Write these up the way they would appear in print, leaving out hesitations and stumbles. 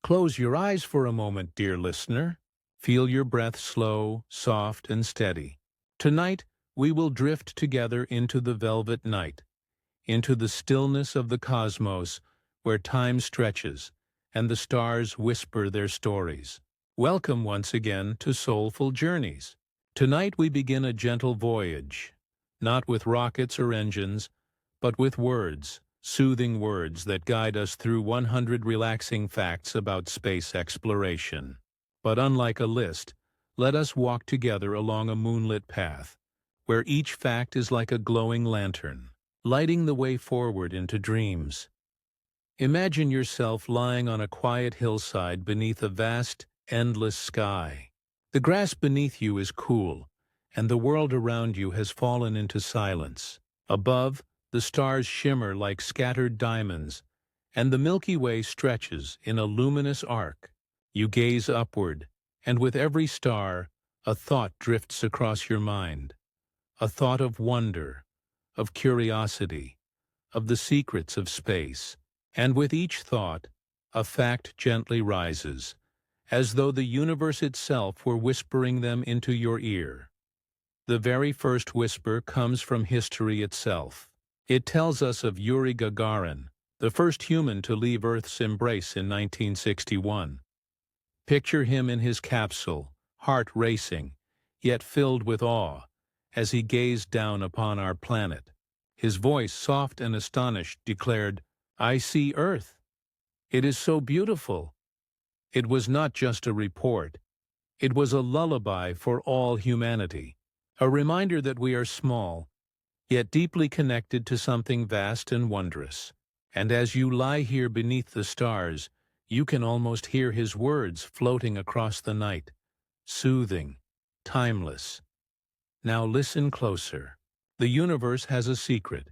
Close your eyes for a moment, dear listener. Feel your breath slow, soft, and steady. Tonight, we will drift together into the velvet night, into the stillness of the cosmos where time stretches and the stars whisper their stories. Welcome once again to Soulful Journeys. Tonight we begin a gentle voyage, not with rockets or engines, but with words, soothing words that guide us through 100 relaxing facts about space exploration. But unlike a list, let us walk together along a moonlit path, where each fact is like a glowing lantern, lighting the way forward into dreams. Imagine yourself lying on a quiet hillside beneath a vast, endless sky. The grass beneath you is cool, and the world around you has fallen into silence. Above, the stars shimmer like scattered diamonds, and the Milky Way stretches in a luminous arc. You gaze upward, and with every star, a thought drifts across your mind. A thought of wonder, of curiosity, of the secrets of space. And with each thought, a fact gently rises, as though the universe itself were whispering them into your ear. The very first whisper comes from history itself. It tells us of Yuri Gagarin, the first human to leave Earth's embrace in 1961. Picture him in his capsule, heart racing, yet filled with awe, as he gazed down upon our planet. His voice, soft and astonished, declared, "I see Earth. It is so beautiful." It was not just a report. It was a lullaby for all humanity, a reminder that we are small, yet deeply connected to something vast and wondrous. And as you lie here beneath the stars, you can almost hear his words floating across the night, soothing, timeless. Now listen closer. The universe has a secret.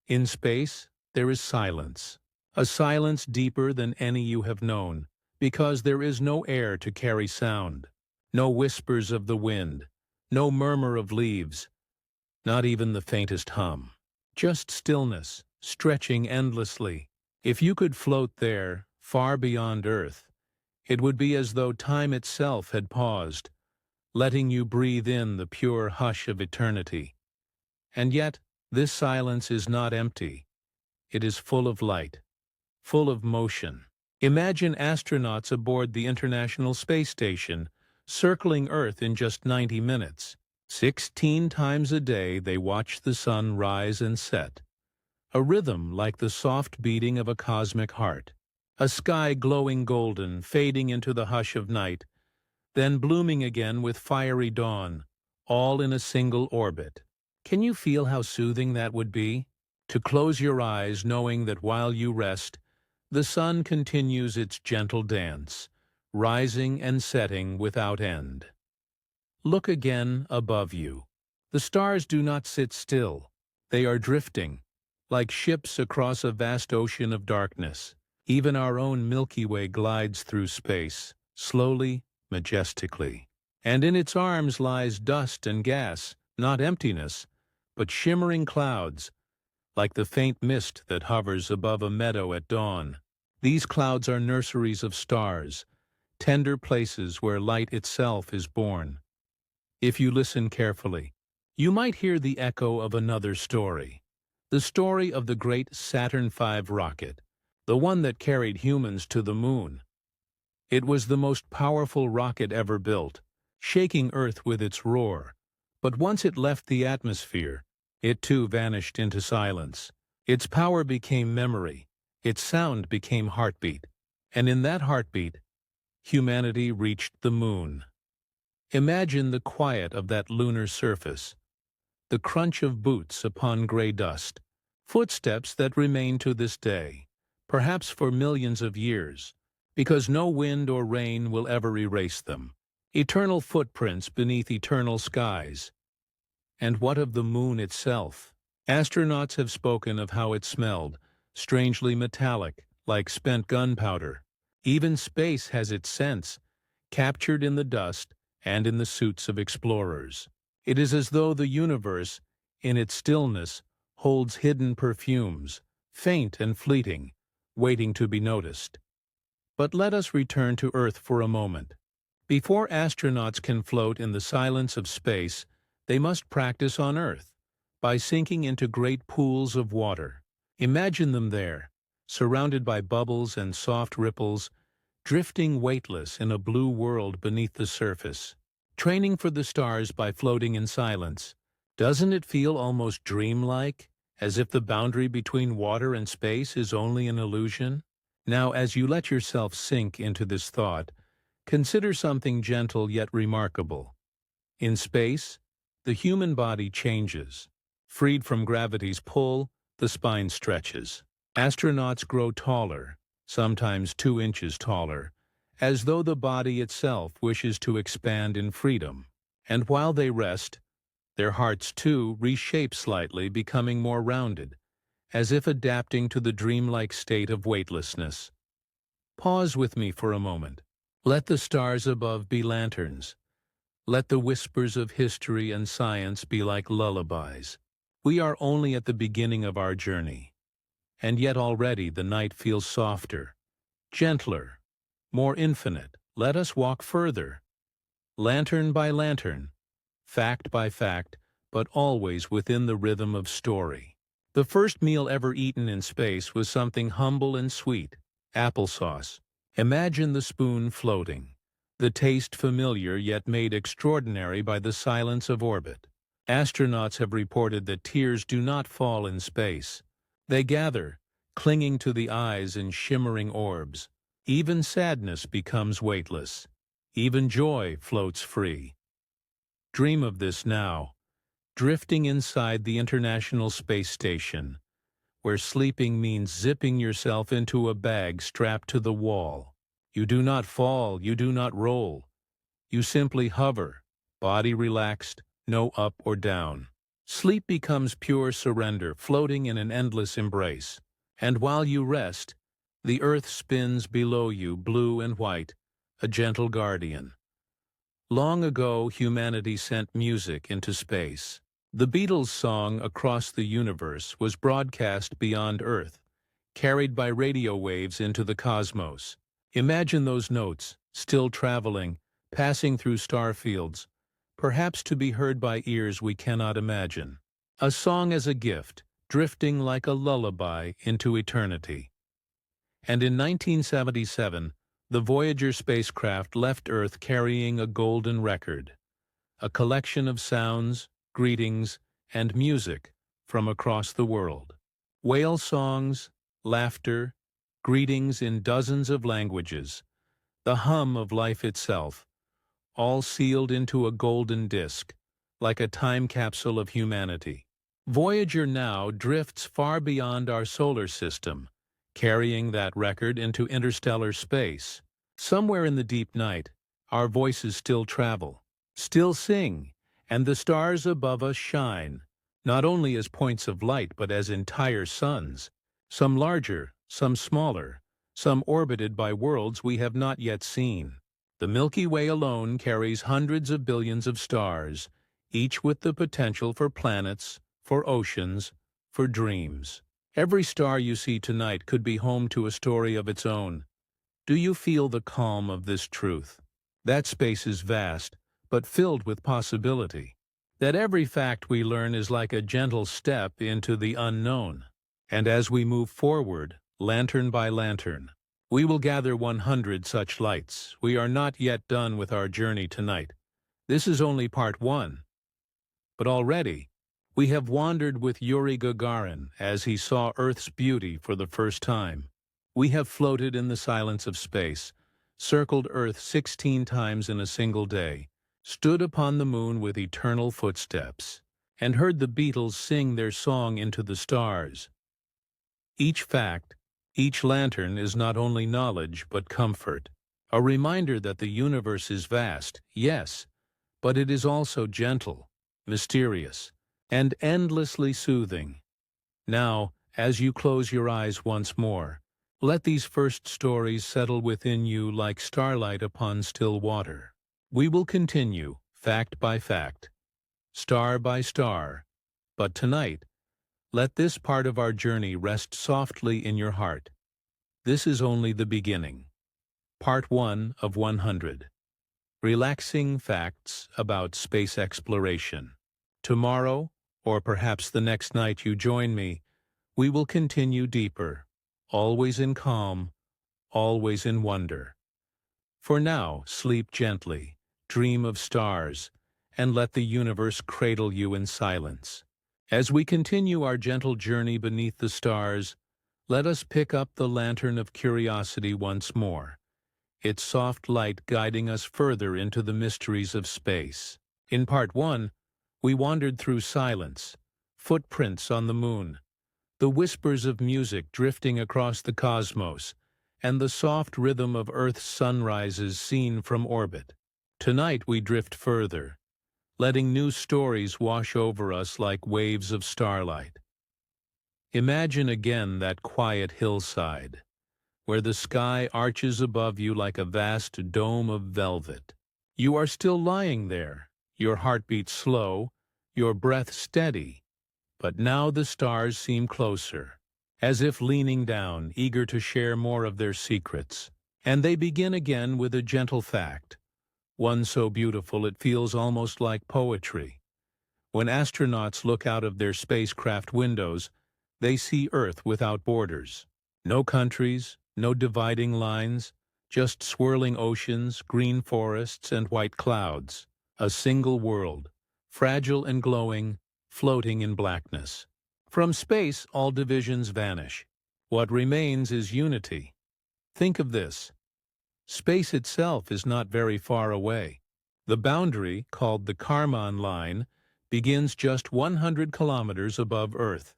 In space, there is silence, a silence deeper than any you have known, because there is no air to carry sound, no whispers of the wind, no murmur of leaves, not even the faintest hum. Just stillness, stretching endlessly. If you could float there, far beyond Earth, it would be as though time itself had paused, letting you breathe in the pure hush of eternity. And yet, this silence is not empty. It is full of light, full of motion. Imagine astronauts aboard the International Space Station, circling Earth in just 90 minutes. 16 times a day they watch the sun rise and set, a rhythm like the soft beating of a cosmic heart, a sky glowing golden, fading into the hush of night, then blooming again with fiery dawn, all in a single orbit. Can you feel how soothing that would be? To close your eyes knowing that while you rest, the sun continues its gentle dance, rising and setting without end. Look again above you. The stars do not sit still. They are drifting, like ships across a vast ocean of darkness. Even our own Milky Way glides through space, slowly, majestically. And in its arms lies dust and gas, not emptiness, but shimmering clouds, like the faint mist that hovers above a meadow at dawn. These clouds are nurseries of stars, tender places where light itself is born. If you listen carefully, you might hear the echo of another story, the story of the great Saturn V rocket, the one that carried humans to the moon. It was the most powerful rocket ever built, shaking Earth with its roar. But once it left the atmosphere, it too vanished into silence. Its power became memory, its sound became heartbeat, and in that heartbeat, humanity reached the moon. Imagine the quiet of that lunar surface, the crunch of boots upon gray dust, footsteps that remain to this day, perhaps for millions of years, because no wind or rain will ever erase them. Eternal footprints beneath eternal skies. And what of the moon itself? Astronauts have spoken of how it smelled, strangely metallic, like spent gunpowder. Even space has its scents, captured in the dust and in the suits of explorers. It is as though the universe, in its stillness, holds hidden perfumes, faint and fleeting, waiting to be noticed. But let us return to Earth for a moment. Before astronauts can float in the silence of space, they must practice on Earth by sinking into great pools of water. Imagine them there, surrounded by bubbles and soft ripples, drifting weightless in a blue world beneath the surface. Training for the stars by floating in silence. Doesn't it feel almost dreamlike, as if the boundary between water and space is only an illusion? Now, as you let yourself sink into this thought, consider something gentle yet remarkable. In space, the human body changes. Freed from gravity's pull, the spine stretches. Astronauts grow taller, sometimes 2 inches taller, as though the body itself wishes to expand in freedom. And while they rest, their hearts too reshape slightly, becoming more rounded, as if adapting to the dreamlike state of weightlessness. Pause with me for a moment. Let the stars above be lanterns. Let the whispers of history and science be like lullabies. We are only at the beginning of our journey, and yet already the night feels softer, gentler, more infinite. Let us walk further, lantern by lantern, fact by fact, but always within the rhythm of story. The first meal ever eaten in space was something humble and sweet, applesauce. Imagine the spoon floating, the taste familiar yet made extraordinary by the silence of orbit. Astronauts have reported that tears do not fall in space. They gather, clinging to the eyes in shimmering orbs. Even sadness becomes weightless. Even joy floats free. Dream of this now, drifting inside the International Space Station, where sleeping means zipping yourself into a bag strapped to the wall. You do not fall, you do not roll. You simply hover, body relaxed, no up or down. Sleep becomes pure surrender, floating in an endless embrace. And while you rest, the Earth spins below you, blue and white, a gentle guardian. Long ago, humanity sent music into space. The Beatles' song Across the Universe was broadcast beyond Earth, carried by radio waves into the cosmos. Imagine those notes, still traveling, passing through star fields, perhaps to be heard by ears we cannot imagine. A song as a gift, drifting like a lullaby into eternity. And in 1977, the Voyager spacecraft left Earth carrying a golden record, a collection of sounds, greetings, and music from across the world. Whale songs, laughter, greetings in dozens of languages, the hum of life itself, all sealed into a golden disk, like a time capsule of humanity. Voyager now drifts far beyond our solar system, carrying that record into interstellar space. Somewhere in the deep night, our voices still travel, still sing, and the stars above us shine, not only as points of light but as entire suns, some larger, some smaller, some orbited by worlds we have not yet seen. The Milky Way alone carries hundreds of billions of stars, each with the potential for planets, for oceans, for dreams. Every star you see tonight could be home to a story of its own. Do you feel the calm of this truth? That space is vast, but filled with possibility. That every fact we learn is like a gentle step into the unknown. And as we move forward, lantern by lantern, we will gather 100 such lights. We are not yet done with our journey tonight. This is only part 1. But already, we have wandered with Yuri Gagarin as he saw Earth's beauty for the first time. We have floated in the silence of space, circled Earth 16 times in a single day, stood upon the moon with eternal footsteps, and heard the Beatles sing their song into the stars. Each fact, each lantern is not only knowledge but comfort, a reminder that the universe is vast, yes, but it is also gentle, mysterious, and endlessly soothing. Now, as you close your eyes once more, let these first stories settle within you like starlight upon still water. We will continue, fact by fact, star by star, but tonight, let this part of our journey rest softly in your heart. This is only the beginning. Part 1 of 100. Relaxing Facts About Space Exploration. Tomorrow, or perhaps the next night you join me, we will continue deeper, always in calm, always in wonder. For now, sleep gently, dream of stars, and let the universe cradle you in silence. As we continue our gentle journey beneath the stars, let us pick up the lantern of curiosity once more, its soft light guiding us further into the mysteries of space. In Part 1, we wandered through silence, footprints on the moon, the whispers of music drifting across the cosmos, and the soft rhythm of Earth's sunrises seen from orbit. Tonight we drift further, letting new stories wash over us like waves of starlight. Imagine again that quiet hillside, where the sky arches above you like a vast dome of velvet. You are still lying there, your heartbeat slow, your breath steady, but now the stars seem closer, as if leaning down, eager to share more of their secrets. And they begin again with a gentle fact, one so beautiful it feels almost like poetry. When astronauts look out of their spacecraft windows, they see Earth without borders. No countries, no dividing lines, just swirling oceans, green forests, and white clouds. A single world, fragile and glowing, floating in blackness. From space, all divisions vanish. What remains is unity. Think of this. Space itself is not very far away. The boundary, called the Kármán line, begins just 100 kilometers above Earth.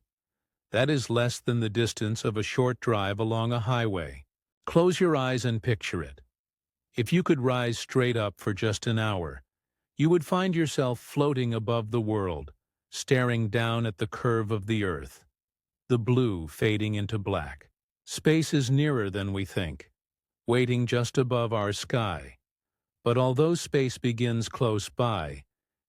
That is less than the distance of a short drive along a highway. Close your eyes and picture it. If you could rise straight up for just an hour, you would find yourself floating above the world, staring down at the curve of the Earth, the blue fading into black. Space is nearer than we think, waiting just above our sky. But although space begins close by,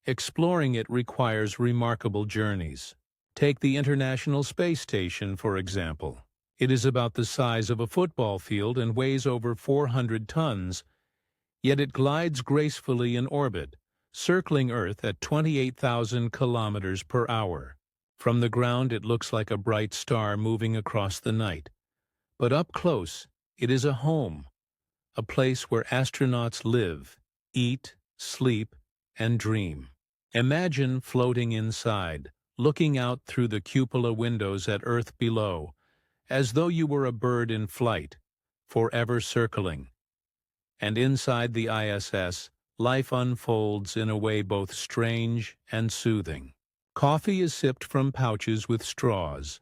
exploring it requires remarkable journeys. Take the International Space Station, for example. It is about the size of a football field and weighs over 400 tons, yet it glides gracefully in orbit, circling Earth at 28,000 kilometers per hour. From the ground it looks like a bright star moving across the night. But up close, it is a home, a place where astronauts live, eat, sleep, and dream. Imagine floating inside, looking out through the cupola windows at Earth below, as though you were a bird in flight, forever circling. And inside the ISS, life unfolds in a way both strange and soothing. Coffee is sipped from pouches with straws.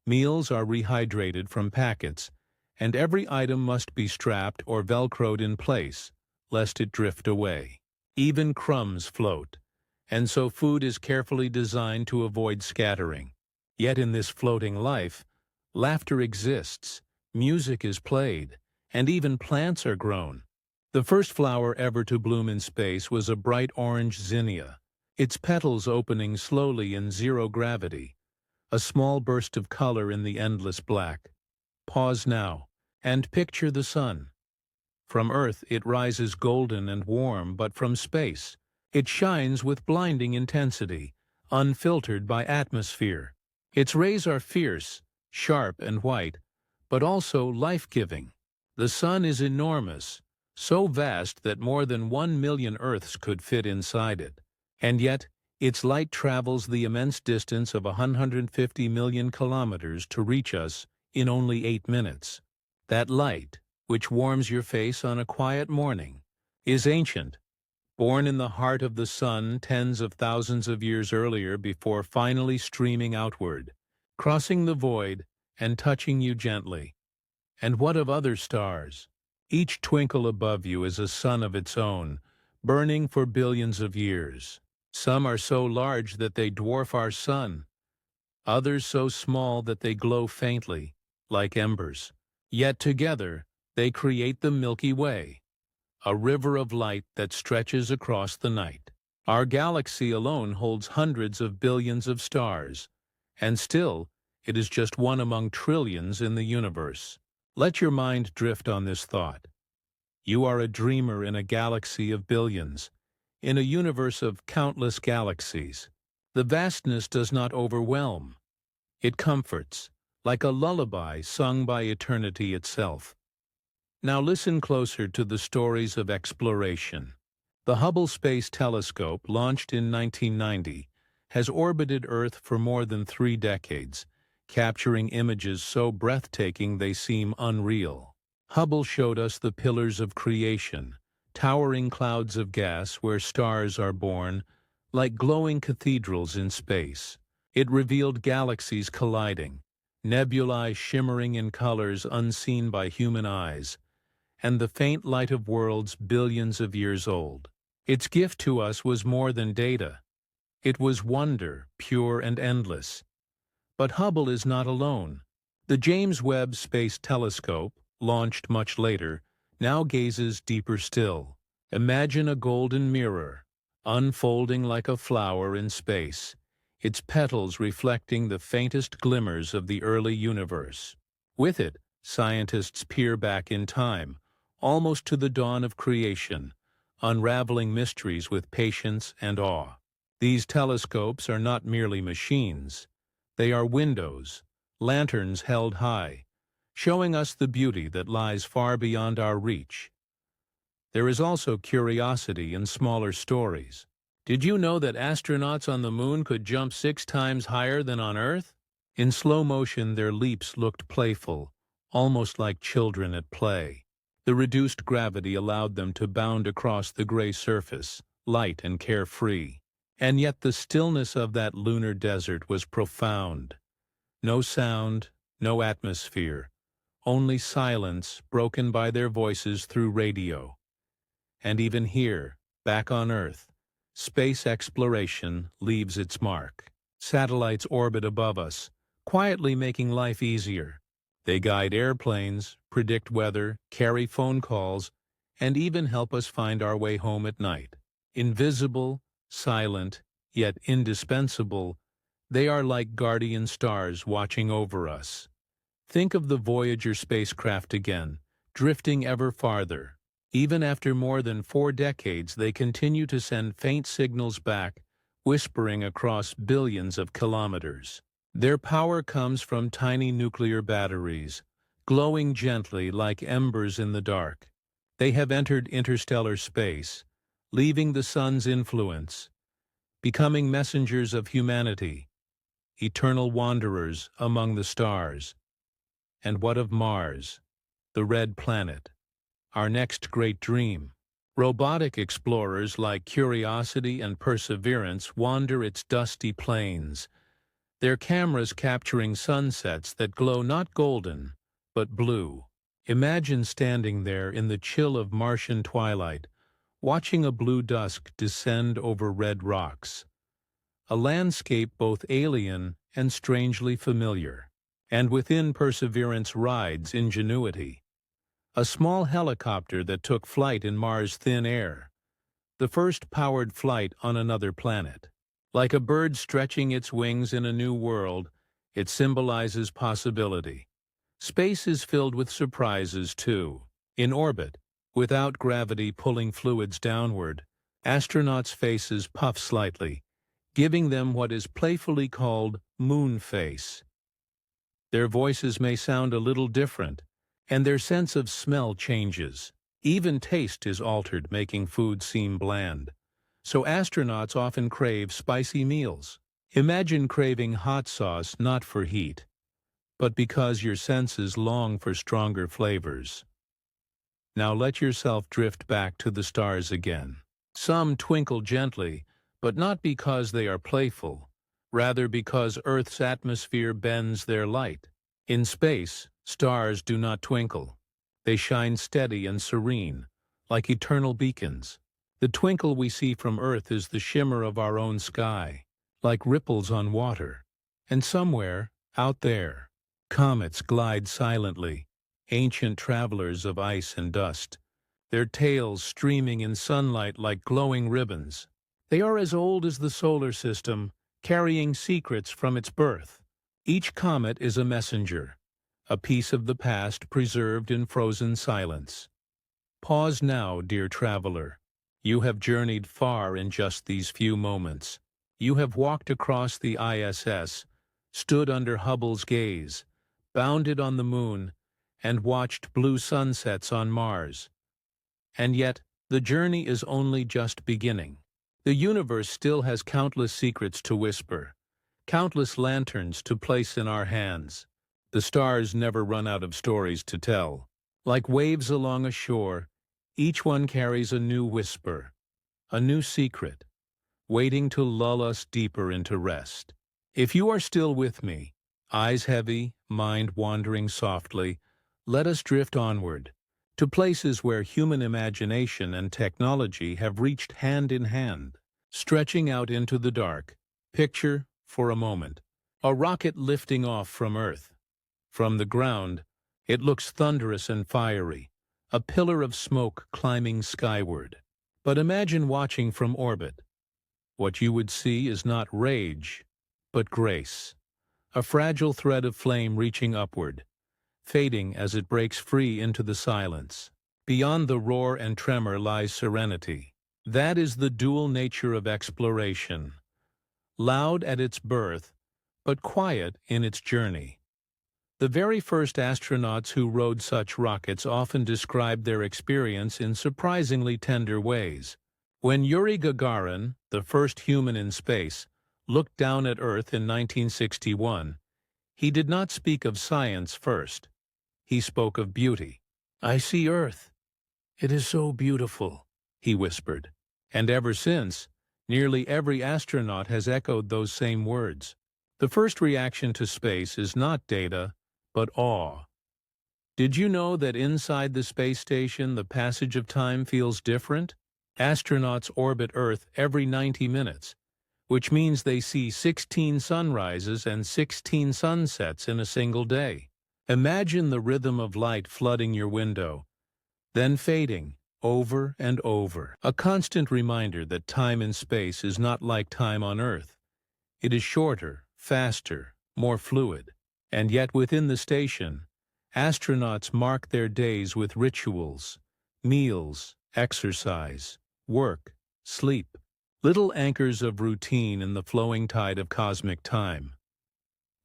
Meals are rehydrated from packets, and every item must be strapped or velcroed in place, lest it drift away. Even crumbs float, and so food is carefully designed to avoid scattering. Yet in this floating life, laughter exists, music is played, and even plants are grown. The first flower ever to bloom in space was a bright orange zinnia, its petals opening slowly in zero gravity, a small burst of color in the endless black. Pause now, and picture the sun. From Earth it rises golden and warm, but from space it shines with blinding intensity, unfiltered by atmosphere. Its rays are fierce, sharp and white, but also life-giving. The sun is enormous, so vast that more than 1 million Earths could fit inside it. And yet, its light travels the immense distance of 150 million kilometers to reach us in only 8 minutes. That light, which warms your face on a quiet morning, is ancient, born in the heart of the sun tens of thousands of years earlier before finally streaming outward, crossing the void and touching you gently. And what of other stars? Each twinkle above you is a sun of its own, burning for billions of years. Some are so large that they dwarf our sun, others so small that they glow faintly, like embers. Yet together, they create the Milky Way, a river of light that stretches across the night. Our galaxy alone holds hundreds of billions of stars, and still, it is just one among trillions in the universe. Let your mind drift on this thought. You are a dreamer in a galaxy of billions, in a universe of countless galaxies. The vastness does not overwhelm. It comforts, like a lullaby sung by eternity itself. Now listen closer to the stories of exploration. The Hubble Space Telescope, launched in 1990, has orbited Earth for more than 3 decades, capturing images so breathtaking they seem unreal. Hubble showed us the pillars of creation, towering clouds of gas where stars are born, like glowing cathedrals in space. It revealed galaxies colliding, nebulae shimmering in colors unseen by human eyes, and the faint light of worlds billions of years old. Its gift to us was more than data. It was wonder, pure and endless. But Hubble is not alone. The James Webb Space Telescope, launched much later, now gazes deeper still. Imagine a golden mirror, unfolding like a flower in space, its petals reflecting the faintest glimmers of the early universe. With it, scientists peer back in time, almost to the dawn of creation, unraveling mysteries with patience and awe. These telescopes are not merely machines. They are windows, lanterns held high, showing us the beauty that lies far beyond our reach. There is also curiosity in smaller stories. Did you know that astronauts on the moon could jump 6 times higher than on Earth? In slow motion, their leaps looked playful, almost like children at play. The reduced gravity allowed them to bound across the gray surface, light and carefree. And yet the stillness of that lunar desert was profound. No sound, no atmosphere, only silence broken by their voices through radio. And even here, back on Earth, space exploration leaves its mark. Satellites orbit above us, quietly making life easier. They guide airplanes, predict weather, carry phone calls, and even help us find our way home at night. Invisible, silent, yet indispensable, they are like guardian stars watching over us. Think of the Voyager spacecraft again, drifting ever farther. Even after more than 4 decades, they continue to send faint signals back, whispering across billions of kilometers. Their power comes from tiny nuclear batteries, glowing gently like embers in the dark. They have entered interstellar space, leaving the sun's influence, becoming messengers of humanity, eternal wanderers among the stars. And what of Mars, the red planet, our next great dream? Robotic explorers like Curiosity and Perseverance wander its dusty plains, their cameras capturing sunsets that glow not golden, but blue. Imagine standing there in the chill of Martian twilight, watching a blue dusk descend over red rocks. A landscape both alien and strangely familiar. And within Perseverance rides Ingenuity, a small helicopter that took flight in Mars' thin air, the first powered flight on another planet. Like a bird stretching its wings in a new world, it symbolizes possibility. Space is filled with surprises, too. In orbit, without gravity pulling fluids downward, astronauts' faces puff slightly, giving them what is playfully called moon face. Their voices may sound a little different, and their sense of smell changes. Even taste is altered, making food seem bland. So astronauts often crave spicy meals. Imagine craving hot sauce not for heat, but because your senses long for stronger flavors. Now let yourself drift back to the stars again. Some twinkle gently, but not because they are playful, rather because Earth's atmosphere bends their light. In space, stars do not twinkle. They shine steady and serene, like eternal beacons. The twinkle we see from Earth is the shimmer of our own sky, like ripples on water. And somewhere, out there, comets glide silently, ancient travelers of ice and dust, their tails streaming in sunlight like glowing ribbons. They are as old as the solar system, carrying secrets from its birth. Each comet is a messenger, a piece of the past preserved in frozen silence. Pause now, dear traveler. You have journeyed far in just these few moments. You have walked across the ISS, stood under Hubble's gaze, bounded on the moon, and watched blue sunsets on Mars. And yet, the journey is only just beginning. The universe still has countless secrets to whisper, countless lanterns to place in our hands. The stars never run out of stories to tell. Like waves along a shore, each one carries a new whisper, a new secret, waiting to lull us deeper into rest. If you are still with me, eyes heavy, mind wandering softly, let us drift onward, to places where human imagination and technology have reached hand in hand. Stretching out into the dark, picture, for a moment, a rocket lifting off from Earth. From the ground, it looks thunderous and fiery, a pillar of smoke climbing skyward. But imagine watching from orbit. What you would see is not rage, but grace, a fragile thread of flame reaching upward, fading as it breaks free into the silence. Beyond the roar and tremor lies serenity. That is the dual nature of exploration, loud at its birth, but quiet in its journey. The very first astronauts who rode such rockets often described their experience in surprisingly tender ways. When Yuri Gagarin, the first human in space, looked down at Earth in 1961, he did not speak of science first. He spoke of beauty. "I see Earth. It is so beautiful," he whispered. And ever since, nearly every astronaut has echoed those same words. The first reaction to space is not data, but awe. Did you know that inside the space station the passage of time feels different? Astronauts orbit Earth every 90 minutes, which means they see 16 sunrises and 16 sunsets in a single day. Imagine the rhythm of light flooding your window, then fading, over and over. A constant reminder that time in space is not like time on Earth. It is shorter, faster, more fluid. And yet within the station, astronauts mark their days with rituals, meals, exercise, work, sleep, little anchors of routine in the flowing tide of cosmic time.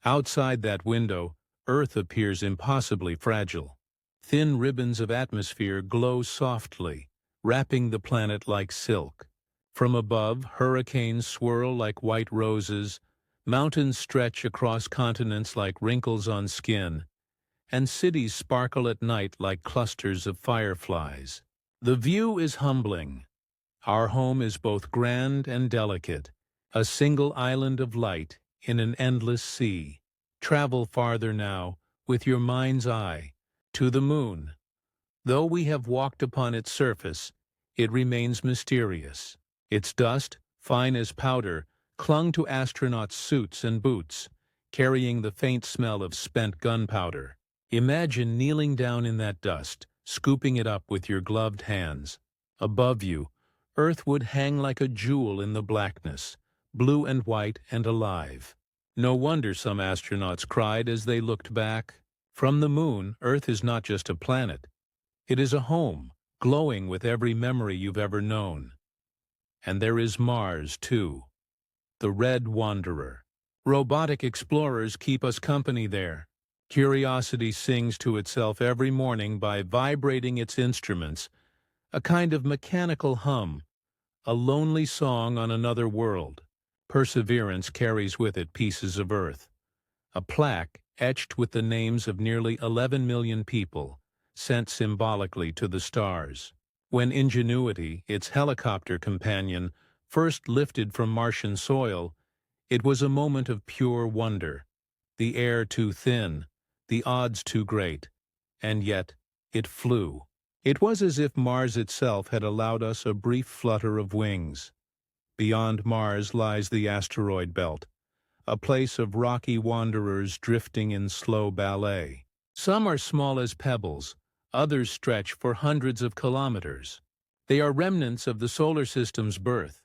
Outside that window, Earth appears impossibly fragile. Thin ribbons of atmosphere glow softly, wrapping the planet like silk. From above, hurricanes swirl like white roses, mountains stretch across continents like wrinkles on skin, and cities sparkle at night like clusters of fireflies. The view is humbling. Our home is both grand and delicate, a single island of light in an endless sea. Travel farther now, with your mind's eye, to the moon. Though we have walked upon its surface, it remains mysterious. Its dust, fine as powder, clung to astronauts' suits and boots, carrying the faint smell of spent gunpowder. Imagine kneeling down in that dust, scooping it up with your gloved hands. Above you, Earth would hang like a jewel in the blackness, blue and white and alive. No wonder some astronauts cried as they looked back. From the moon, Earth is not just a planet. It is a home, glowing with every memory you've ever known. And there is Mars, too. The Red Wanderer. Robotic explorers keep us company there. Curiosity sings to itself every morning by vibrating its instruments, a kind of mechanical hum, a lonely song on another world. Perseverance carries with it pieces of Earth. A plaque etched with the names of nearly 11 million people, sent symbolically to the stars. When Ingenuity, its helicopter companion, first lifted from Martian soil, it was a moment of pure wonder. The air too thin, the odds too great, and yet it flew. It was as if Mars itself had allowed us a brief flutter of wings. Beyond Mars lies the asteroid belt, a place of rocky wanderers drifting in slow ballet. Some are small as pebbles, others stretch for hundreds of kilometers. They are remnants of the solar system's birth,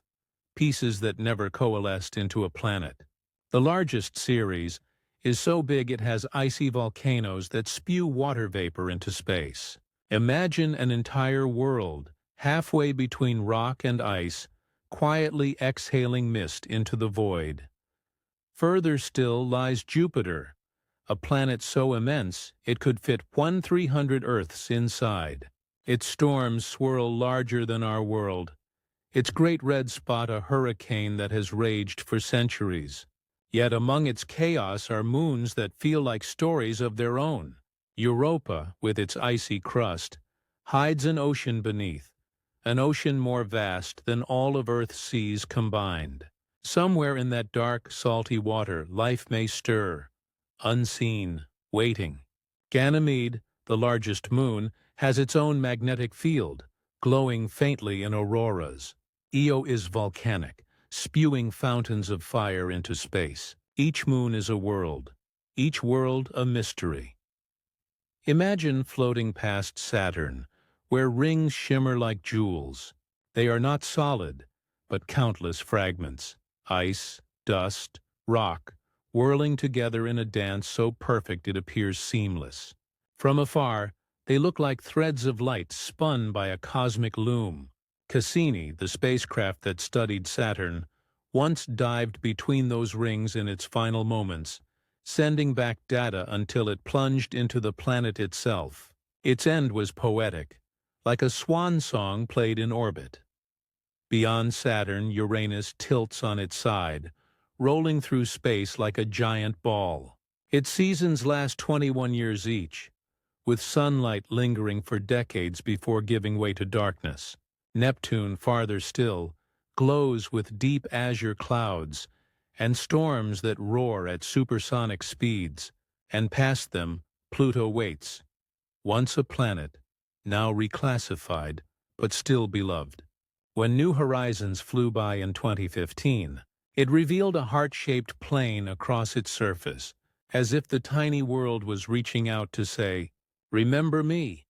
pieces that never coalesced into a planet. The largest Ceres is so big it has icy volcanoes that spew water vapor into space. Imagine an entire world, halfway between rock and ice, quietly exhaling mist into the void. Further still lies Jupiter, a planet so immense it could fit 1/300 Earths inside. Its storms swirl larger than our world, its great red spot a hurricane that has raged for centuries. Yet among its chaos are moons that feel like stories of their own. Europa, with its icy crust, hides an ocean beneath, an ocean more vast than all of Earth's seas combined. Somewhere in that dark, salty water life may stir, unseen, waiting. Ganymede, the largest moon, has its own magnetic field, glowing faintly in auroras. Io is volcanic, spewing fountains of fire into space. Each moon is a world, each world a mystery. Imagine floating past Saturn, where rings shimmer like jewels. They are not solid, but countless fragments, ice, dust, rock, whirling together in a dance so perfect it appears seamless. From afar, they look like threads of light spun by a cosmic loom. Cassini, the spacecraft that studied Saturn, once dived between those rings in its final moments, sending back data until it plunged into the planet itself. Its end was poetic, like a swan song played in orbit. Beyond Saturn, Uranus tilts on its side, rolling through space like a giant ball. Its seasons last 21 years each, with sunlight lingering for decades before giving way to darkness. Neptune, farther still, glows with deep azure clouds and storms that roar at supersonic speeds, and past them Pluto waits, once a planet, now reclassified, but still beloved. When New Horizons flew by in 2015, it revealed a heart-shaped plane across its surface, as if the tiny world was reaching out to say, "Remember me."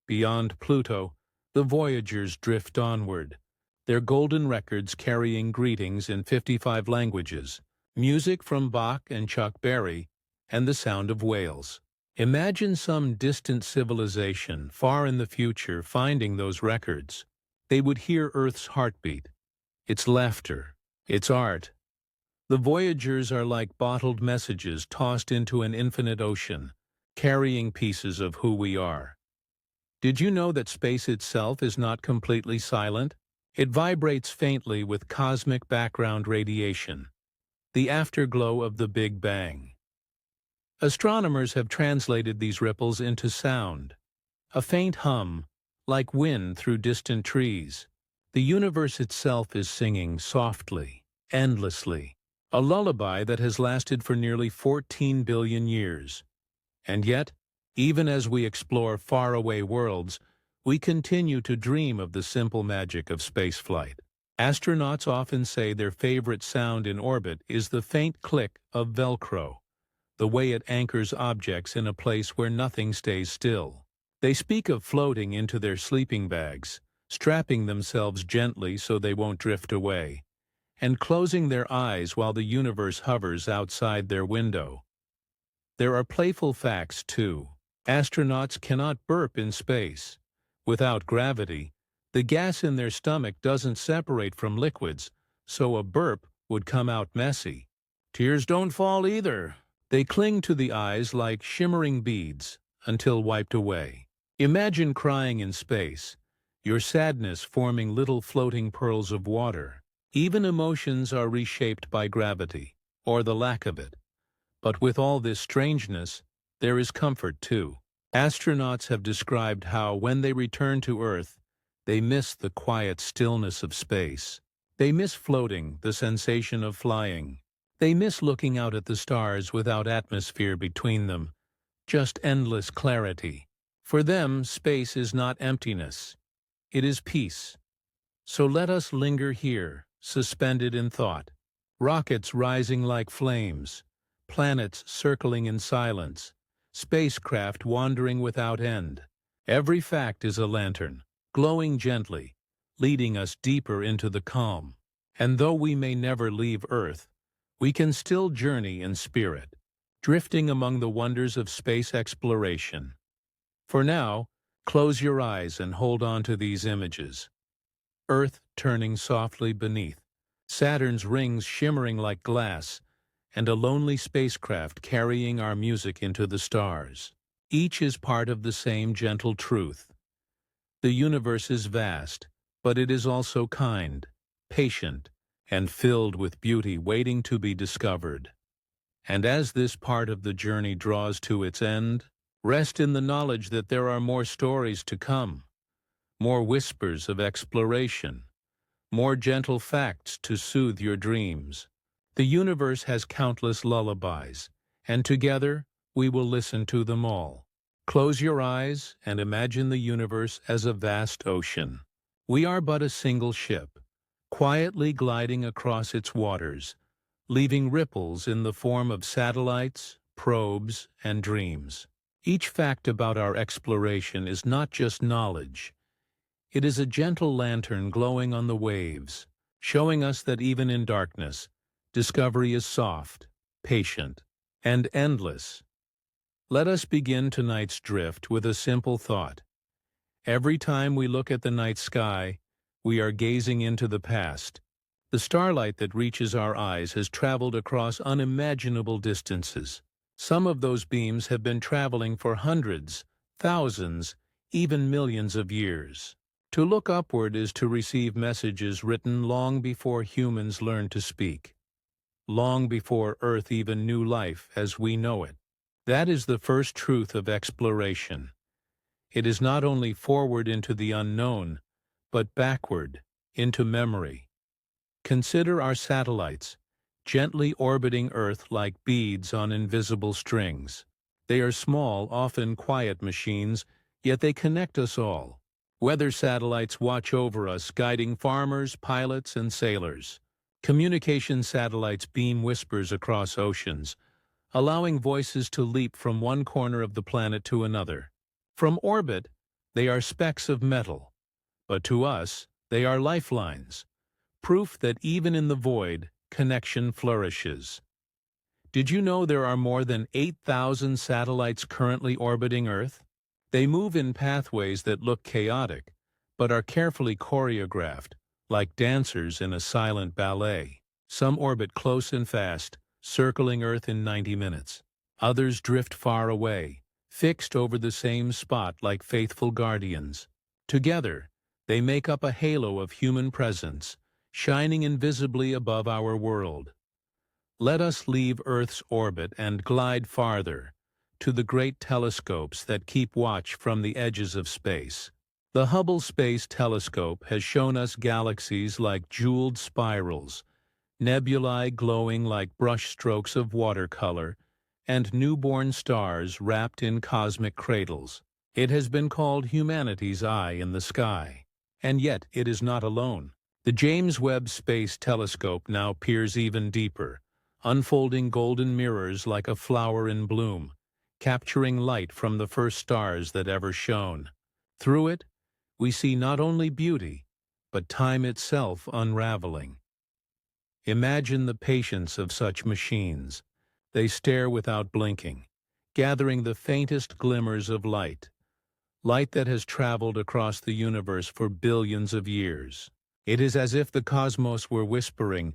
Beyond Pluto, the Voyagers drift onward, their golden records carrying greetings in 55 languages, music from Bach and Chuck Berry, and the sound of whales. Imagine some distant civilization far in the future finding those records. They would hear Earth's heartbeat, its laughter, its art. The Voyagers are like bottled messages tossed into an infinite ocean, carrying pieces of who we are. Did you know that space itself is not completely silent? It vibrates faintly with cosmic background radiation, the afterglow of the Big Bang. Astronomers have translated these ripples into sound, a faint hum, like wind through distant trees. The universe itself is singing softly, endlessly, a lullaby that has lasted for nearly 14 billion years. And yet, even as we explore faraway worlds, we continue to dream of the simple magic of spaceflight. Astronauts often say their favorite sound in orbit is the faint click of Velcro, the way it anchors objects in a place where nothing stays still. They speak of floating into their sleeping bags, strapping themselves gently so they won't drift away, and closing their eyes while the universe hovers outside their window. There are playful facts, too. Astronauts cannot burp in space. Without gravity, the gas in their stomach doesn't separate from liquids, so a burp would come out messy. Tears don't fall either. They cling to the eyes like shimmering beads until wiped away. Imagine crying in space, your sadness forming little floating pearls of water. Even emotions are reshaped by gravity, or the lack of it. But with all this strangeness, there is comfort too. Astronauts have described how, when they return to Earth, they miss the quiet stillness of space. They miss floating, the sensation of flying. They miss looking out at the stars without atmosphere between them, just endless clarity. For them, space is not emptiness. It is peace. So let us linger here, suspended in thought. Rockets rising like flames, planets circling in silence, spacecraft wandering without end. Every fact is a lantern, glowing gently, leading us deeper into the calm. And though we may never leave Earth, we can still journey in spirit, drifting among the wonders of space exploration. For now, Close your eyes and hold on to these images. Earth turning softly beneath, Saturn's rings shimmering like glass, and a lonely spacecraft carrying our music into the stars. Each is part of the same gentle truth. The universe is vast, but it is also kind, patient, and filled with beauty waiting to be discovered. And as this part of the journey draws to its end, rest in the knowledge that there are more stories to come, more whispers of exploration, more gentle facts to soothe your dreams. The universe has countless lullabies, and together we will listen to them all. Close your eyes and imagine the universe as a vast ocean. We are but a single ship, quietly gliding across its waters, leaving ripples in the form of satellites, probes, and dreams. Each fact about our exploration is not just knowledge. It is a gentle lantern glowing on the waves, showing us that even in darkness, discovery is soft, patient, and endless. Let us begin tonight's drift with a simple thought. Every time we look at the night sky, we are gazing into the past. The starlight that reaches our eyes has traveled across unimaginable distances. Some of those beams have been traveling for hundreds, thousands, even millions of years. To look upward is to receive messages written long before humans learned to speak, long before Earth even knew life as we know it. That is the first truth of exploration. It is not only forward into the unknown, but backward into memory. Consider our satellites, gently orbiting Earth like beads on invisible strings. They are small, often quiet machines, yet they connect us all. Weather satellites watch over us, guiding farmers, pilots, and sailors. Communication satellites beam whispers across oceans, allowing voices to leap from one corner of the planet to another. From orbit, they are specks of metal, but to us, they are lifelines, proof that even in the void, connection flourishes. Did you know there are more than 8,000 satellites currently orbiting Earth? They move in pathways that look chaotic, but are carefully choreographed, like dancers in a silent ballet. Some orbit close and fast, circling Earth in 90 minutes. Others drift far away, fixed over the same spot like faithful guardians. Together, they make up a halo of human presence, shining invisibly above our world. Let us leave Earth's orbit and glide farther, to the great telescopes that keep watch from the edges of space. The Hubble Space Telescope has shown us galaxies like jeweled spirals, nebulae glowing like brushstrokes of watercolor, and newborn stars wrapped in cosmic cradles. It has been called humanity's eye in the sky. And yet it is not alone. The James Webb Space Telescope now peers even deeper, unfolding golden mirrors like a flower in bloom, capturing light from the first stars that ever shone. Through it, we see not only beauty, but time itself unraveling. Imagine the patience of such machines. They stare without blinking, gathering the faintest glimmers of light that has traveled across the universe for billions of years. It is as if the cosmos were whispering,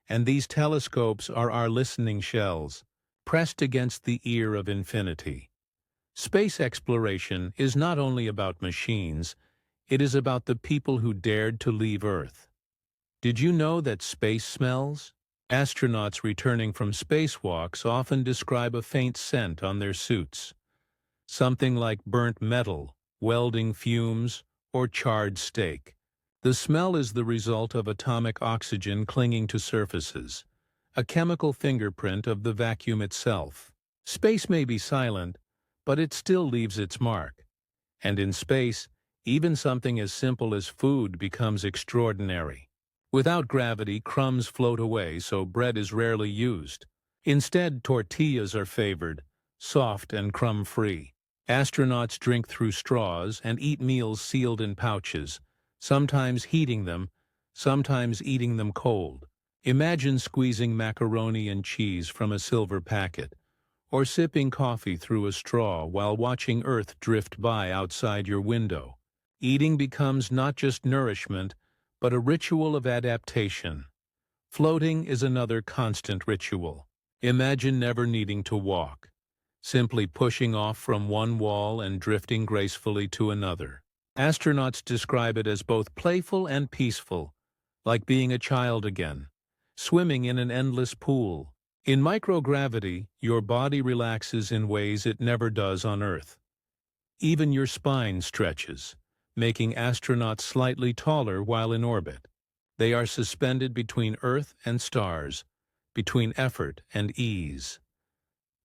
and these telescopes are our listening shells, pressed against the ear of infinity. Space exploration is not only about machines, it is about the people who dared to leave Earth. Did you know that space smells? Astronauts returning from spacewalks often describe a faint scent on their suits, something like burnt metal, welding fumes, or charred steak. The smell is the result of atomic oxygen clinging to surfaces, a chemical fingerprint of the vacuum itself. Space may be silent, but it still leaves its mark. And in space, even something as simple as food becomes extraordinary. Without gravity, crumbs float away, so bread is rarely used. Instead, tortillas are favored, soft and crumb-free. Astronauts drink through straws and eat meals sealed in pouches, sometimes heating them, sometimes eating them cold. Imagine squeezing macaroni and cheese from a silver packet, or sipping coffee through a straw while watching Earth drift by outside your window. Eating becomes not just nourishment, but a ritual of adaptation. Floating is another constant ritual. Imagine never needing to walk, simply pushing off from one wall and drifting gracefully to another. Astronauts describe it as both playful and peaceful, like being a child again, swimming in an endless pool. In microgravity, your body relaxes in ways it never does on Earth. Even your spine stretches, making astronauts slightly taller while in orbit. They are suspended between Earth and stars, between effort and ease.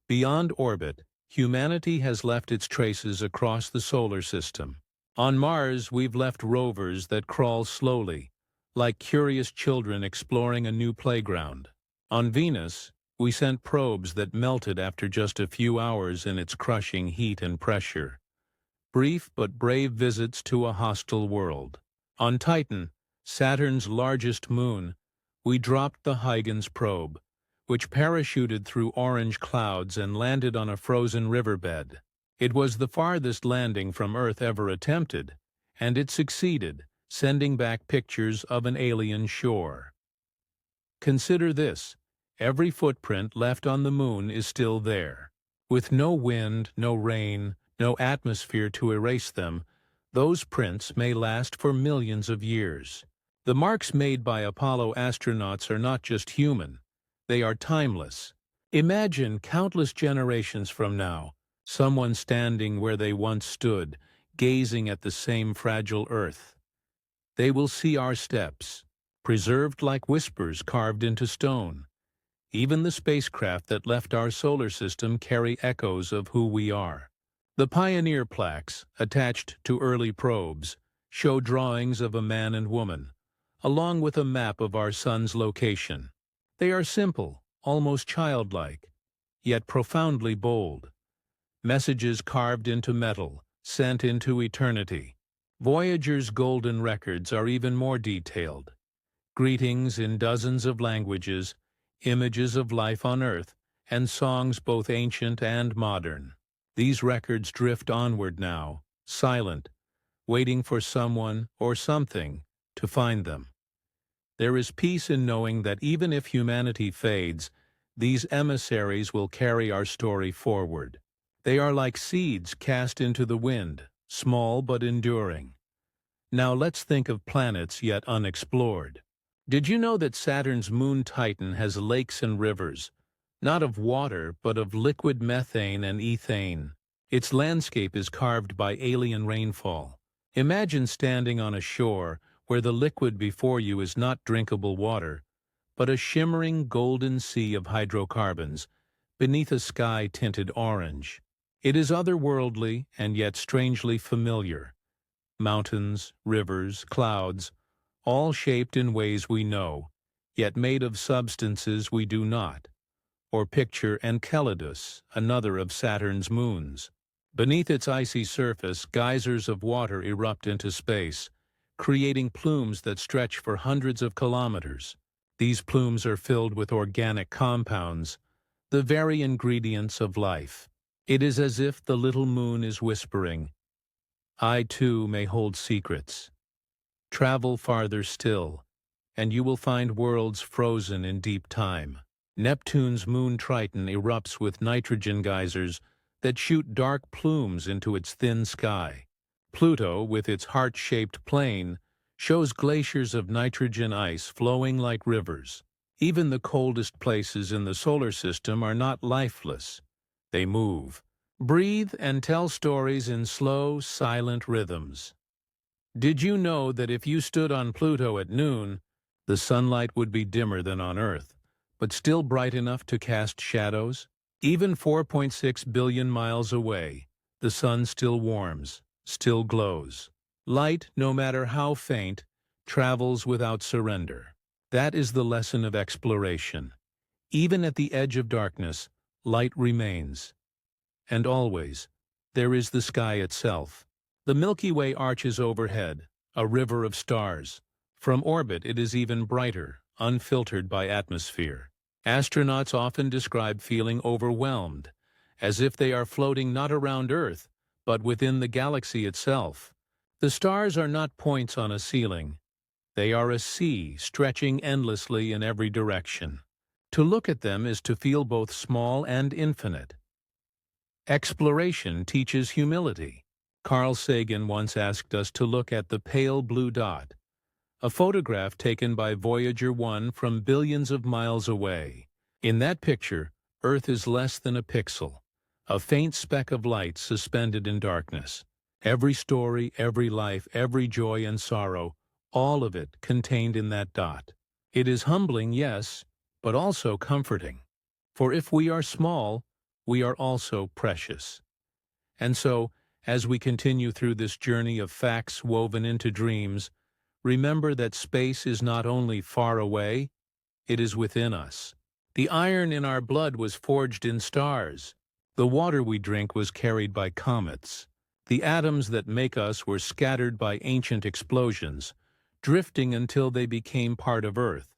Beyond orbit, humanity has left its traces across the solar system. On Mars, we've left rovers that crawl slowly, like curious children exploring a new playground. On Venus, we sent probes that melted after just a few hours in its crushing heat and pressure. Brief but brave visits to a hostile world. On Titan, Saturn's largest moon, we dropped the Huygens probe, which parachuted through orange clouds and landed on a frozen riverbed. It was the farthest landing from Earth ever attempted, and it succeeded, sending back pictures of an alien shore. Consider this: every footprint left on the moon is still there. With no wind, no rain, no atmosphere to erase them, those prints may last for millions of years. The marks made by Apollo astronauts are not just human, they are timeless. Imagine countless generations from now, someone standing where they once stood, gazing at the same fragile Earth. They will see our steps, preserved like whispers carved into stone. Even the spacecraft that left our solar system carry echoes of who we are. The Pioneer plaques, attached to early probes, show drawings of a man and woman, along with a map of our sun's location. They are simple, almost childlike, yet profoundly bold. Messages carved into metal, sent into eternity. Voyager's golden records are even more detailed. Greetings in dozens of languages, images of life on Earth, and songs both ancient and modern. These records drift onward now, silent, waiting for someone or something to find them. There is peace in knowing that even if humanity fades, these emissaries will carry our story forward. They are like seeds cast into the wind, small but enduring. Now let's think of planets yet unexplored. Did you know that Saturn's moon Titan has lakes and rivers, not of water but of liquid methane and ethane? Its landscape is carved by alien rainfall. Imagine standing on a shore where the liquid before you is not drinkable water, but a shimmering golden sea of hydrocarbons beneath a sky tinted orange. It is otherworldly and yet strangely familiar. Mountains, rivers, clouds, all shaped in ways we know, yet made of substances we do not. Or picture Enceladus, another of Saturn's moons. Beneath its icy surface, geysers of water erupt into space, creating plumes that stretch for hundreds of kilometers. These plumes are filled with organic compounds, the very ingredients of life. It is as if the little moon is whispering, "I too may hold secrets. Travel farther still, and you will find worlds frozen in deep time." Neptune's moon Triton erupts with nitrogen geysers that shoot dark plumes into its thin sky. Pluto, with its heart-shaped plain, shows glaciers of nitrogen ice flowing like rivers. Even the coldest places in the solar system are not lifeless. They move, breathe, and tell stories in slow, silent rhythms. Did you know that if you stood on Pluto at noon, the sunlight would be dimmer than on Earth, but still bright enough to cast shadows? Even 4.6 billion miles away, the sun still warms, still glows. Light, no matter how faint, travels without surrender. That is the lesson of exploration. Even at the edge of darkness, light remains. And always, there is the sky itself. The Milky Way arches overhead, a river of stars. From orbit it is even brighter, unfiltered by atmosphere. Astronauts often describe feeling overwhelmed, as if they are floating not around Earth, but within the galaxy itself. The stars are not points on a ceiling. They are a sea stretching endlessly in every direction. To look at them is to feel both small and infinite. Exploration teaches humility. Carl Sagan once asked us to look at the pale blue dot, a photograph taken by Voyager 1 from billions of miles away. In that picture, Earth is less than a pixel, a faint speck of light suspended in darkness. Every story, every life, every joy and sorrow, all of it contained in that dot. It is humbling, yes, but also comforting. For if we are small, we are also precious. And so, as we continue through this journey of facts woven into dreams, remember that space is not only far away, it is within us. The iron in our blood was forged in stars. The water we drink was carried by comets. The atoms that make us were scattered by ancient explosions, drifting until they became part of Earth.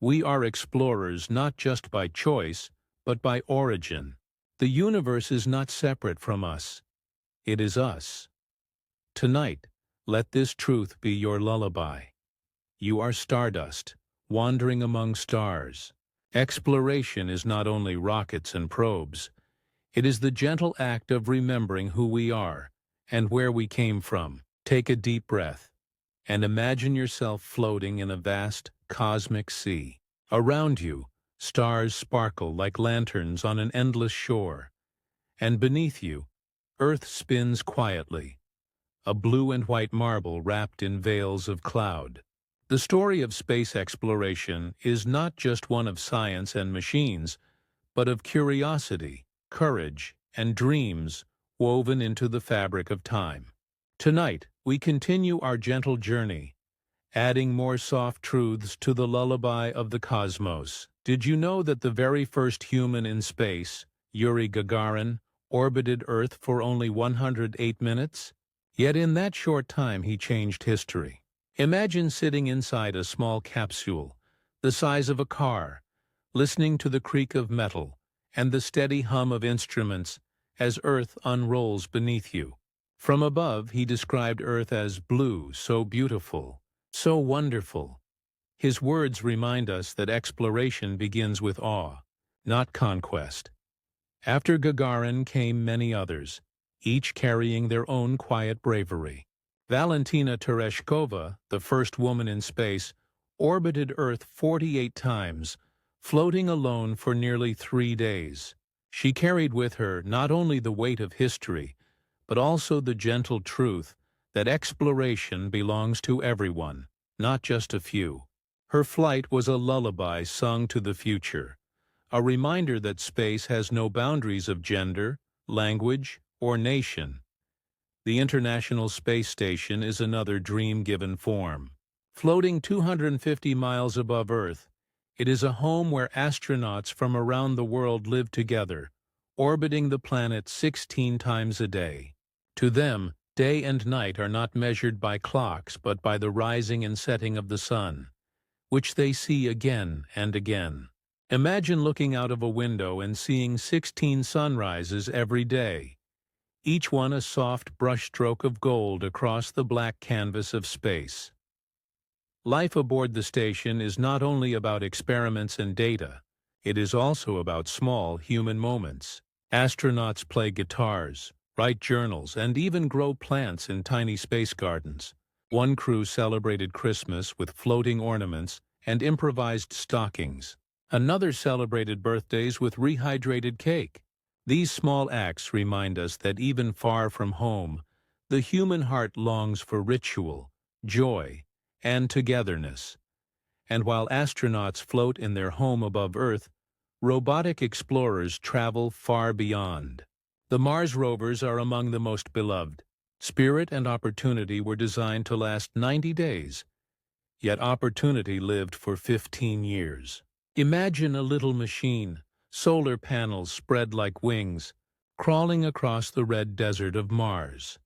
We are explorers not just by choice, but by origin. The universe is not separate from us. It is us. Tonight, let this truth be your lullaby. You are stardust, wandering among stars. Exploration is not only rockets and probes. It is the gentle act of remembering who we are and where we came from. Take a deep breath and imagine yourself floating in a vast, cosmic sea. Around you, stars sparkle like lanterns on an endless shore. And beneath you, Earth spins quietly, a blue and white marble wrapped in veils of cloud. The story of space exploration is not just one of science and machines, but of curiosity, courage, and dreams woven into the fabric of time. Tonight, we continue our gentle journey, adding more soft truths to the lullaby of the cosmos. Did you know that the very first human in space, Yuri Gagarin, orbited Earth for only 108 minutes? Yet in that short time he changed history. Imagine sitting inside a small capsule, the size of a car, listening to the creak of metal and the steady hum of instruments as Earth unrolls beneath you. From above, he described Earth as blue, so beautiful, so wonderful. His words remind us that exploration begins with awe, not conquest. After Gagarin came many others, each carrying their own quiet bravery. Valentina Tereshkova, the first woman in space, orbited Earth 48 times, floating alone for nearly 3 days. She carried with her not only the weight of history, but also the gentle truth that exploration belongs to everyone, not just a few. Her flight was a lullaby sung to the future, a reminder that space has no boundaries of gender, language, or nation. The International Space Station is another dream-given form. Floating 250 miles above Earth, it is a home where astronauts from around the world live together, orbiting the planet 16 times a day. To them, day and night are not measured by clocks but by the rising and setting of the sun, which they see again and again. Imagine looking out of a window and seeing 16 sunrises every day, each one a soft brushstroke of gold across the black canvas of space. Life aboard the station is not only about experiments and data, it is also about small human moments. Astronauts play guitars, write journals, and even grow plants in tiny space gardens. One crew celebrated Christmas with floating ornaments and improvised stockings. Another celebrated birthdays with rehydrated cake. These small acts remind us that even far from home, the human heart longs for ritual, joy, and togetherness. And while astronauts float in their home above Earth, robotic explorers travel far beyond. The Mars rovers are among the most beloved. Spirit and Opportunity were designed to last 90 days, yet Opportunity lived for 15 years. Imagine a little machine, solar panels spread like wings, crawling across the red desert of Mars.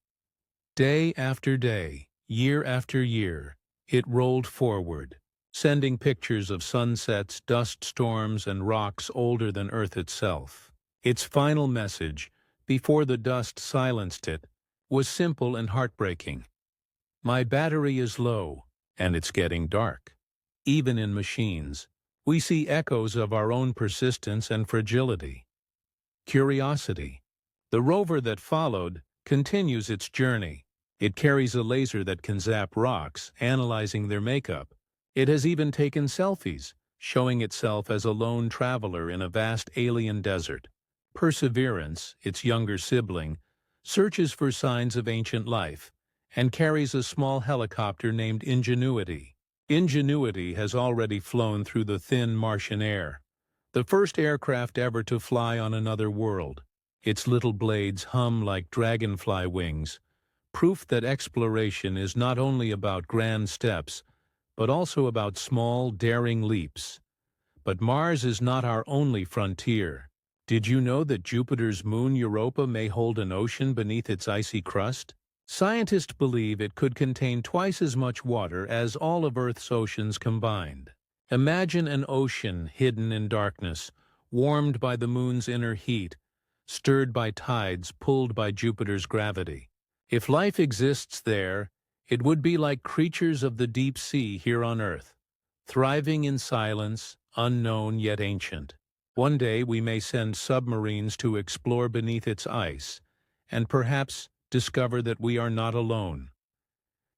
Day after day, year after year, it rolled forward, sending pictures of sunsets, dust storms, and rocks older than Earth itself. Its final message, before the dust silenced it, was simple and heartbreaking. My battery is low, and it's getting dark. Even in machines, we see echoes of our own persistence and fragility. Curiosity, the rover that followed, continues its journey. It carries a laser that can zap rocks, analyzing their makeup. It has even taken selfies, showing itself as a lone traveler in a vast alien desert. Perseverance, its younger sibling, searches for signs of ancient life and carries a small helicopter named Ingenuity. Ingenuity has already flown through the thin Martian air, the first aircraft ever to fly on another world. Its little blades hum like dragonfly wings, proof that exploration is not only about grand steps, but also about small, daring leaps. But Mars is not our only frontier. Did you know that Jupiter's moon Europa may hold an ocean beneath its icy crust? Scientists believe it could contain twice as much water as all of Earth's oceans combined. Imagine an ocean hidden in darkness, warmed by the moon's inner heat, stirred by tides pulled by Jupiter's gravity. If life exists there, it would be like creatures of the deep sea here on Earth, thriving in silence, unknown yet ancient. One day we may send submarines to explore beneath its ice, and perhaps discover that we are not alone.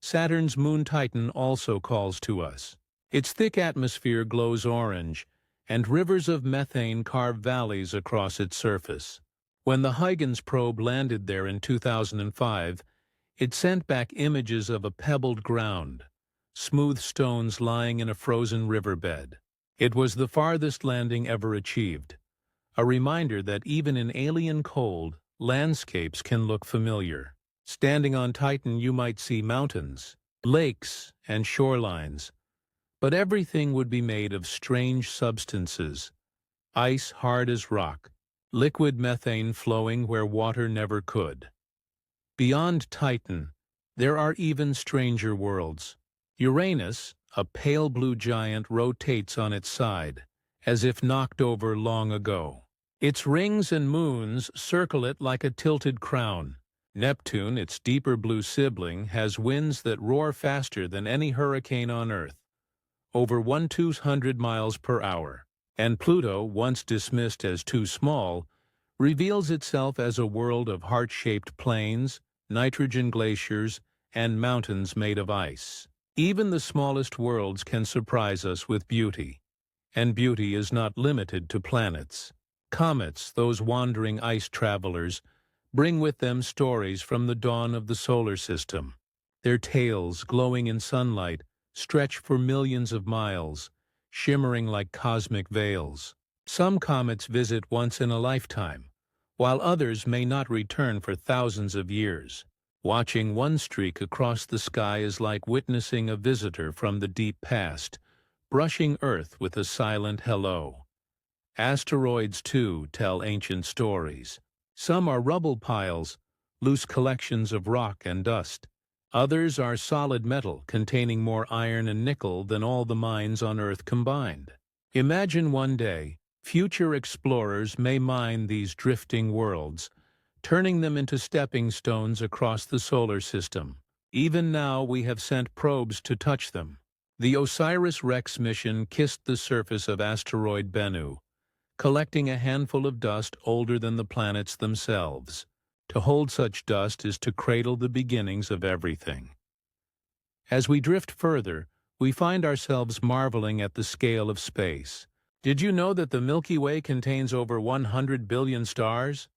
Saturn's moon Titan also calls to us. Its thick atmosphere glows orange, and rivers of methane carve valleys across its surface. When the Huygens probe landed there in 2005, it sent back images of a pebbled ground, smooth stones lying in a frozen riverbed. It was the farthest landing ever achieved, a reminder that even in alien cold, landscapes can look familiar. Standing on Titan, you might see mountains, lakes, and shorelines, but everything would be made of strange substances, ice hard as rock, liquid methane flowing where water never could. Beyond Titan, there are even stranger worlds. Uranus, a pale blue giant, rotates on its side, as if knocked over long ago. Its rings and moons circle it like a tilted crown. Neptune, its deeper blue sibling, has winds that roar faster than any hurricane on Earth, over 1,200 miles per hour. And Pluto, once dismissed as too small, reveals itself as a world of heart-shaped plains, nitrogen glaciers, and mountains made of ice. Even the smallest worlds can surprise us with beauty, and beauty is not limited to planets. Comets, those wandering ice travelers, bring with them stories from the dawn of the solar system. Their tails, glowing in sunlight, stretch for millions of miles, shimmering like cosmic veils. Some comets visit once in a lifetime, while others may not return for thousands of years. Watching one streak across the sky is like witnessing a visitor from the deep past, brushing Earth with a silent hello. Asteroids, too, tell ancient stories. Some are rubble piles, loose collections of rock and dust. Others are solid metal containing more iron and nickel than all the mines on Earth combined. Imagine one day, future explorers may mine these drifting worlds, turning them into stepping stones across the solar system. Even now we have sent probes to touch them. The OSIRIS-REx mission kissed the surface of asteroid Bennu, collecting a handful of dust older than the planets themselves. To hold such dust is to cradle the beginnings of everything. As we drift further, we find ourselves marveling at the scale of space. Did you know that the Milky Way contains over 100 billion stars,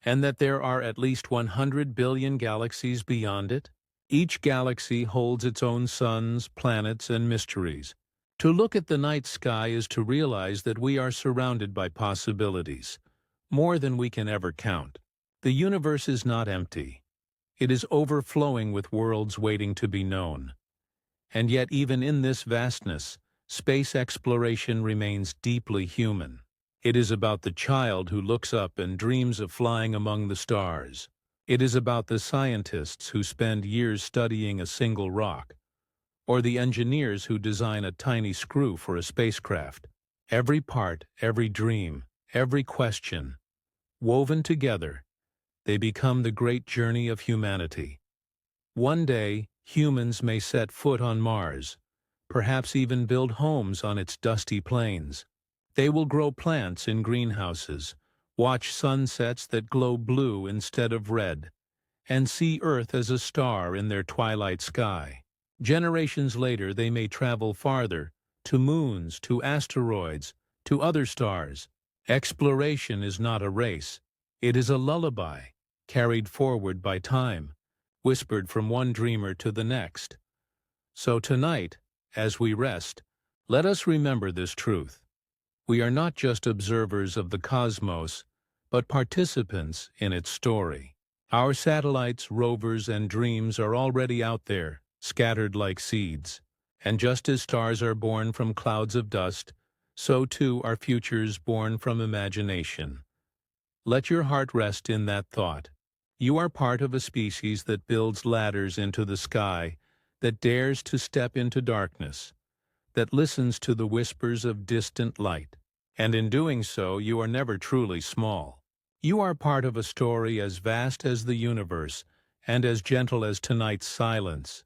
and that there are at least 100 billion galaxies beyond it? Each galaxy holds its own suns, planets, and mysteries. To look at the night sky is to realize that we are surrounded by possibilities, more than we can ever count. The universe is not empty. It is overflowing with worlds waiting to be known. And yet, even in this vastness, space exploration remains deeply human. It is about the child who looks up and dreams of flying among the stars. It is about the scientists who spend years studying a single rock, or the engineers who design a tiny screw for a spacecraft. Every part, every dream, every question Woven together, they become the great journey of humanity. One day, humans may set foot on Mars, perhaps even build homes on its dusty plains. They will grow plants in greenhouses, watch sunsets that glow blue instead of red, and see Earth as a star in their twilight sky. Generations later, they may travel farther, to moons, to asteroids, to other stars. Exploration is not a race. It is a lullaby, carried forward by time, whispered from one dreamer to the next. So tonight, as we rest, let us remember this truth. We are not just observers of the cosmos, but participants in its story. Our satellites, rovers, and dreams are already out there, scattered like seeds. And just as stars are born from clouds of dust, so too are futures born from imagination. Let your heart rest in that thought. You are part of a species that builds ladders into the sky, that dares to step into darkness, that listens to the whispers of distant light. And in doing so, you are never truly small. You are part of a story as vast as the universe and as gentle as tonight's silence.